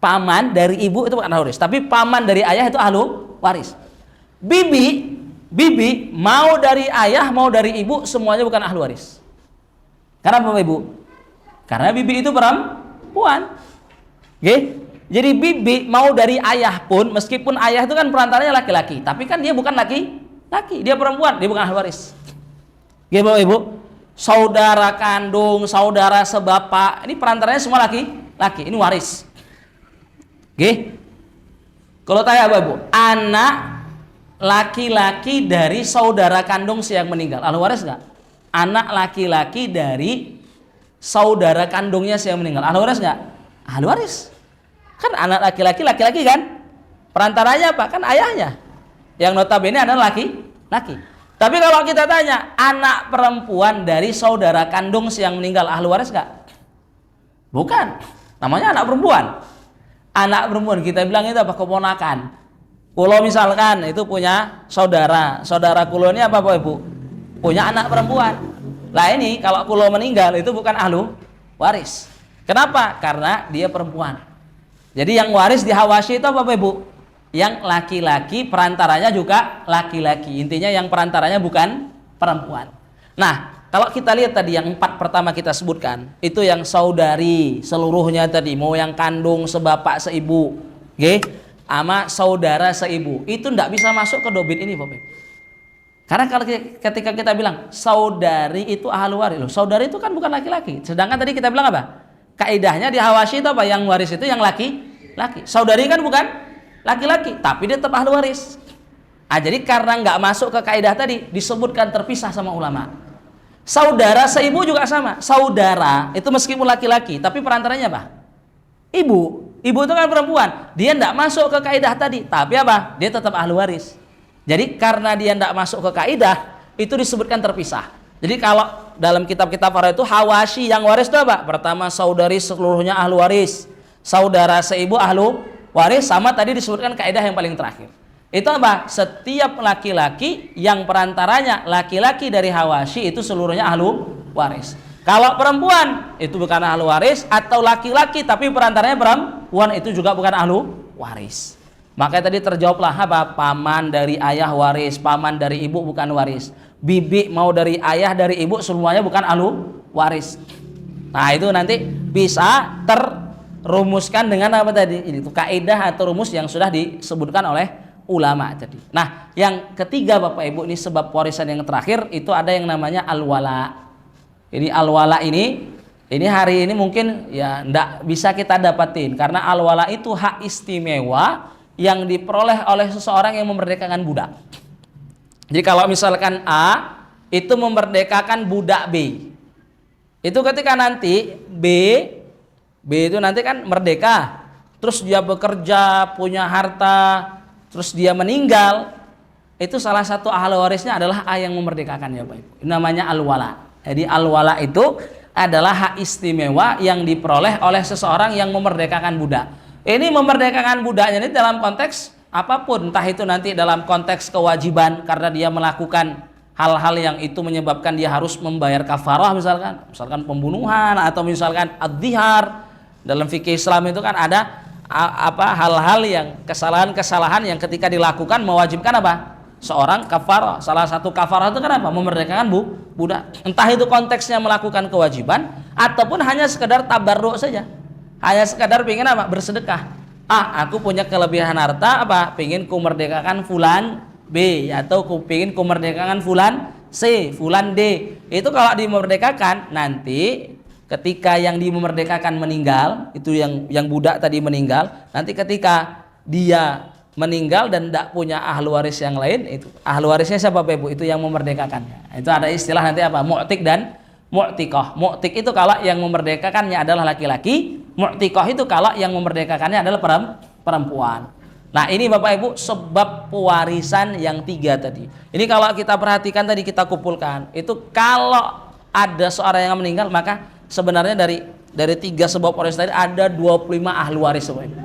paman dari ibu itu bukan ahli waris, tapi paman dari ayah itu ahli waris. Bibi mau dari ayah mau dari ibu semuanya bukan ahli waris. Kenapa Bapak Ibu? Karena bibi itu perempuan. Oke? Jadi bibi mau dari ayah pun meskipun ayah itu kan perantaranya laki-laki, tapi kan dia bukan laki, dia perempuan, dia bukan ahli waris. Oke Bapak Ibu? Saudara kandung, saudara sebapak, ini perantaranya semua laki-laki, ini waris. Oke? Kalau tanya Bapak Ibu, anak laki-laki dari saudara kandung si yang meninggal, ahli waris nggak? Anak laki-laki dari saudara kandungnya si yang meninggal, ahli waris nggak? Ahli waris. Kan anak laki-laki kan? Perantaranya apa? Kan ayahnya. Yang notabene adalah laki-laki. Tapi kalau kita tanya, anak perempuan dari saudara kandung si yang meninggal ahli waris nggak? Bukan. Namanya anak perempuan. Anak perempuan kita bilang itu apa? Keponakan. Kulo misalkan itu punya saudara kulo ini apa Bapak Ibu? Punya anak perempuan. Lah ini kalau kulo meninggal itu bukan ahli waris. Kenapa? Karena dia perempuan. Jadi yang waris di Hawasyi itu apa Bapak Ibu? Yang laki-laki perantaranya juga laki-laki. Intinya yang perantaranya bukan perempuan. Nah, kalau kita lihat tadi yang 4 pertama kita sebutkan, itu yang saudari seluruhnya tadi, mau yang kandung, sebapak, seibu, oke? Sama saudara seibu. Itu tidak bisa masuk ke dobit ini, Bapak. Karena kalau ketika kita bilang saudari itu ahli waris, loh, saudari itu kan bukan laki-laki. Sedangkan tadi kita bilang apa? Kaidahnya di Hawasyi itu apa? Yang waris itu yang laki-laki. Saudari kan bukan laki-laki, tapi dia tetap ahli waris. Jadi karena nggak masuk ke kaidah tadi, disebutkan terpisah sama ulama. Saudara seibu juga sama. Saudara itu meskipun laki-laki, tapi perantaranya apa? Ibu. Ibu itu kan perempuan. Dia nggak masuk ke kaidah tadi, tapi apa? Dia tetap ahli waris. Jadi karena dia nggak masuk ke kaidah, itu disebutkan terpisah. Jadi kalau dalam kitab-kitab faraiid itu Hawasyi yang waris itu apa? Pertama saudari seluruhnya ahli waris, saudara seibu ahli waris, sama tadi disebutkan kaidah yang paling terakhir. Itu apa? Setiap laki-laki yang perantaranya laki-laki dari Hawasyi itu seluruhnya ahli waris. Kalau perempuan itu bukan ahli waris, atau laki-laki tapi perantaranya perempuan itu juga bukan ahli waris. Makanya tadi terjawablah apa? Paman dari ayah waris, paman dari ibu bukan waris. Bibi mau dari ayah dari ibu semuanya bukan ahli waris. Nah, itu nanti bisa terrumuskan dengan apa tadi? Itu kaidah atau rumus yang sudah disebutkan oleh ulama tadi. Nah, yang ketiga Bapak Ibu, ini sebab warisan yang terakhir itu ada yang namanya al-wala. Ini al-wala ini hari ini mungkin ya ndak bisa kita dapatin karena al-wala itu hak istimewa yang diperoleh oleh seseorang yang memerdekakan budak. Jadi kalau misalkan A itu memerdekakan budak B, itu ketika nanti B itu nanti kan merdeka, terus dia bekerja, punya harta, terus dia meninggal, itu salah satu ahli warisnya adalah A yang memerdekakannya, Pak Ibu. Namanya al-wala. Jadi al-wala itu adalah hak istimewa yang diperoleh oleh seseorang yang memerdekakan budak. Ini memerdekakan budaknya ini dalam konteks apapun, entah itu nanti dalam konteks kewajiban karena dia melakukan hal-hal yang itu menyebabkan dia harus membayar kafarah, misalkan pembunuhan, atau misalkan ad-dhihar. Dalam fikih Islam itu kan ada hal-hal yang kesalahan-kesalahan yang ketika dilakukan mewajibkan apa? Seorang kafarah. Salah satu kafarah itu kenapa? Memerdekakan budak. Entah itu konteksnya melakukan kewajiban ataupun hanya sekedar tabarruk saja. Hanya sekedar pengen apa? Bersedekah. Aku punya kelebihan harta apa? Pengen ku merdekakan fulan B, atau ku pengen ku merdekakan fulan C, fulan D. Itu kalau dimerdekakan nanti ketika yang dimerdekakan meninggal, itu yang budak tadi meninggal, nanti ketika dia meninggal dan tidak punya ahli waris yang lain, itu ahli warisnya siapa Bapak Ibu? Itu yang memerdekakannya. Itu ada istilah nanti apa? Mu'tik dan mu'tiqah. Mu'tik itu kalau yang memerdekakannya adalah laki-laki, mu'tiqah itu kalau yang memerdekakannya adalah perempuan. Nah, ini Bapak Ibu sebab pewarisan yang tiga tadi. Ini kalau kita perhatikan tadi, kita kumpulkan, itu kalau ada seorang yang meninggal, maka sebenarnya dari tiga sebab warisan tadi ada 25 ahli waris Bapak Ibu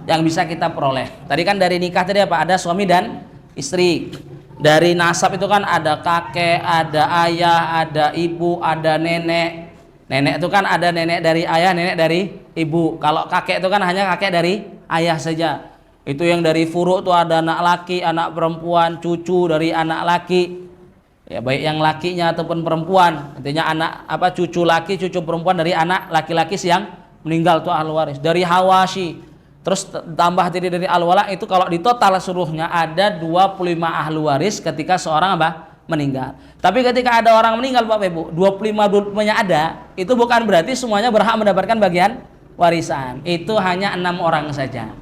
yang bisa kita peroleh. Tadi kan dari nikah tadi apa? Ada suami dan istri. Dari nasab itu kan ada kakek, ada ayah, ada ibu, ada nenek. Nenek itu kan ada nenek dari ayah, nenek dari ibu. Kalau kakek itu kan hanya kakek dari ayah saja. Itu yang dari furu itu ada anak laki, anak perempuan, cucu dari anak laki. Ya, baik yang lakinya ataupun perempuan. Artinya anak cucu laki, cucu perempuan dari anak laki-laki yang meninggal itu ahli waris. Dari hawashi. Terus tambah tadi dari al-wala, itu kalau di total seluruhnya ada 25 ahli waris ketika seorang meninggal. Tapi ketika ada orang meninggal Bapak Ibu, 25-nya ada, itu bukan berarti semuanya berhak mendapatkan bagian warisan. Itu hanya 6 orang saja.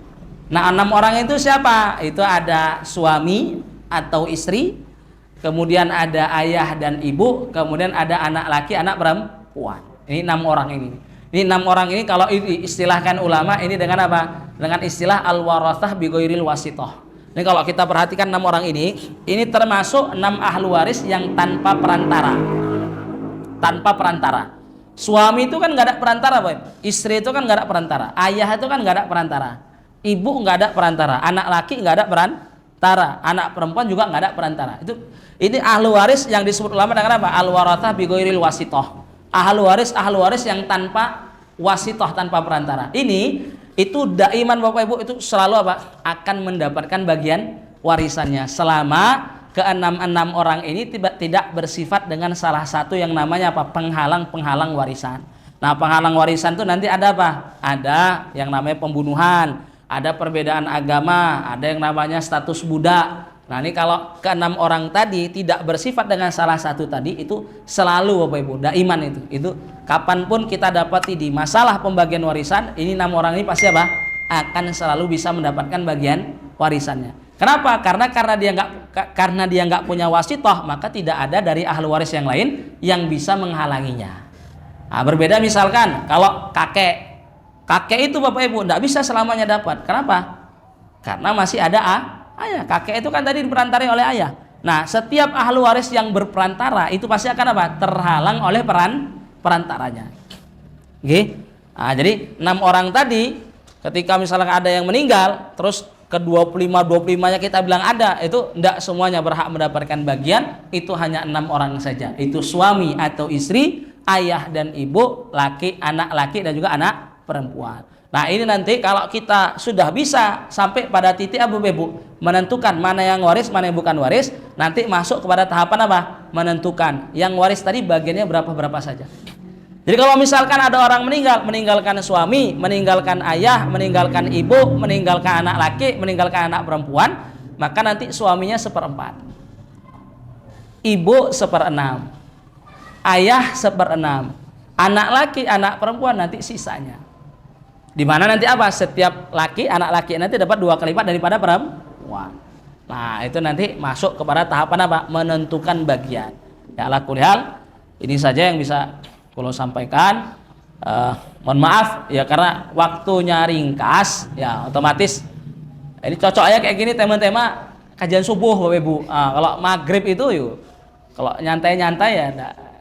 Nah, 6 orang itu siapa? Itu ada suami atau istri, kemudian ada ayah dan ibu, kemudian ada anak laki, anak perempuan. Ini 6 orang ini. Ini 6 orang ini kalau istilahkan ulama ini dengan apa? Dengan istilah al-warathah bi ghairil wasithah. Ini kalau kita perhatikan 6 orang ini termasuk 6 ahli waris yang tanpa perantara. Tanpa perantara. Suami itu kan nggak ada perantara, Pak. Istri itu kan nggak ada perantara. Ayah itu kan nggak ada perantara. Ibu nggak ada perantara. Anak laki nggak ada perantara. Anak perempuan juga nggak ada perantara. Ini ahli waris yang disebut ulama dengan apa? Al-warathah bi ghairil wasithah. Ahli waris yang tanpa wasithah, tanpa perantara. Itu daiman Bapak Ibu itu selalu apa? Akan mendapatkan bagian warisannya selama ke-6 orang ini tidak bersifat dengan salah satu yang namanya apa? Penghalang warisan. Nah, penghalang warisan itu nanti ada apa? Ada yang namanya pembunuhan, ada perbedaan agama, ada yang namanya status budak. Nah, ini kalau ke-6 orang tadi tidak bersifat dengan salah satu tadi, itu selalu Bapak Ibu daiman itu kapanpun kita dapati di masalah pembagian warisan, ini 6 orang ini pasti apa? Akan selalu bisa mendapatkan bagian warisannya. Kenapa? Karena dia nggak punya wasithah, maka tidak ada dari ahli waris yang lain yang bisa menghalanginya. Nah, berbeda misalkan kalau kakek itu Bapak Ibu nggak bisa selamanya dapat. Kenapa? Karena masih ada ayah. Kakek itu kan tadi diperantarai oleh ayah. Nah, setiap ahli waris yang berperantara itu pasti akan apa? Terhalang oleh perantaranya. Oke. Nah, jadi 6 orang tadi ketika misalnya ada yang meninggal, terus ke-25-nya kita bilang ada, itu tidak semuanya berhak mendapatkan bagian, itu hanya 6 orang saja. Itu suami atau istri, ayah dan ibu, anak laki dan juga anak perempuan. Nah ini nanti kalau kita sudah bisa sampai pada titik apa ibu, menentukan mana yang waris, mana yang bukan waris, nanti masuk kepada tahapan apa? Menentukan yang waris tadi bagiannya berapa saja. Jadi kalau misalkan ada orang meninggalkan suami, meninggalkan ayah, meninggalkan ibu, meninggalkan anak laki, meninggalkan anak perempuan, maka nanti suaminya 1/4, ibu 1/6, ayah 1/6, anak laki, anak perempuan nanti sisanya. Di mana nanti apa? Setiap anak laki nanti dapat 2 kali lipat daripada perempuan. Nah, itu nanti masuk kepada tahapan apa? Menentukan bagian. Ya, ala kulli hal, ini saja yang bisa kalau sampaikan. Mohon maaf ya karena waktunya ringkas, ya otomatis ini cocok aja kayak gini tema-tema kajian subuh Bapak Ibu. Kalau maghrib itu yuk, kalau nyantai-nyantai ya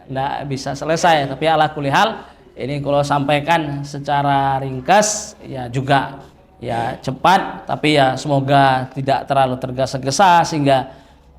enggak bisa selesai. Tapi ala kulli hal ini kalau sampaikan secara ringkas ya juga ya cepat, tapi ya semoga tidak terlalu tergesa-gesa sehingga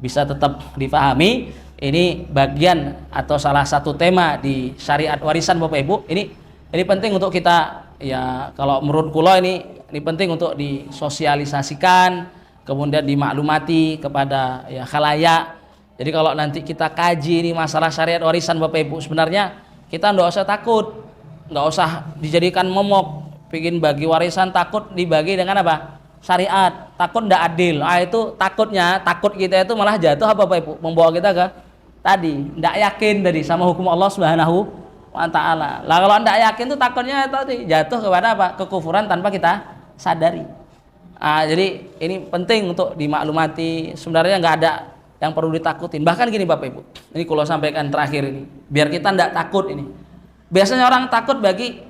bisa tetap dipahami. Ini bagian atau salah satu tema di syariat warisan Bapak Ibu. Ini penting untuk kita ya, kalau menurut kula ini penting untuk disosialisasikan, kemudian dimaklumati kepada ya khalayak. Jadi kalau nanti kita kaji ini masalah syariat warisan Bapak Ibu, sebenarnya kita nggak usah takut, nggak usah dijadikan momok, bikin bagi warisan takut dibagi dengan apa? Syariat, takut ndak adil. Itu takut kita itu malah jatuh apa Bapak Ibu? Membawa kita ke tadi ndak yakin dari sama hukum Allah Subhanahu wa taala. Lah kalau ndak yakin itu takutnya tadi jatuh kepada apa? Kekufuran tanpa kita sadari. Jadi ini penting untuk dimaklumati. Sebenarnya nggak ada yang perlu ditakutin. Bahkan gini Bapak Ibu, ini kalau sampaikan terakhir ini, biar kita ndak takut ini. Biasanya orang takut bagi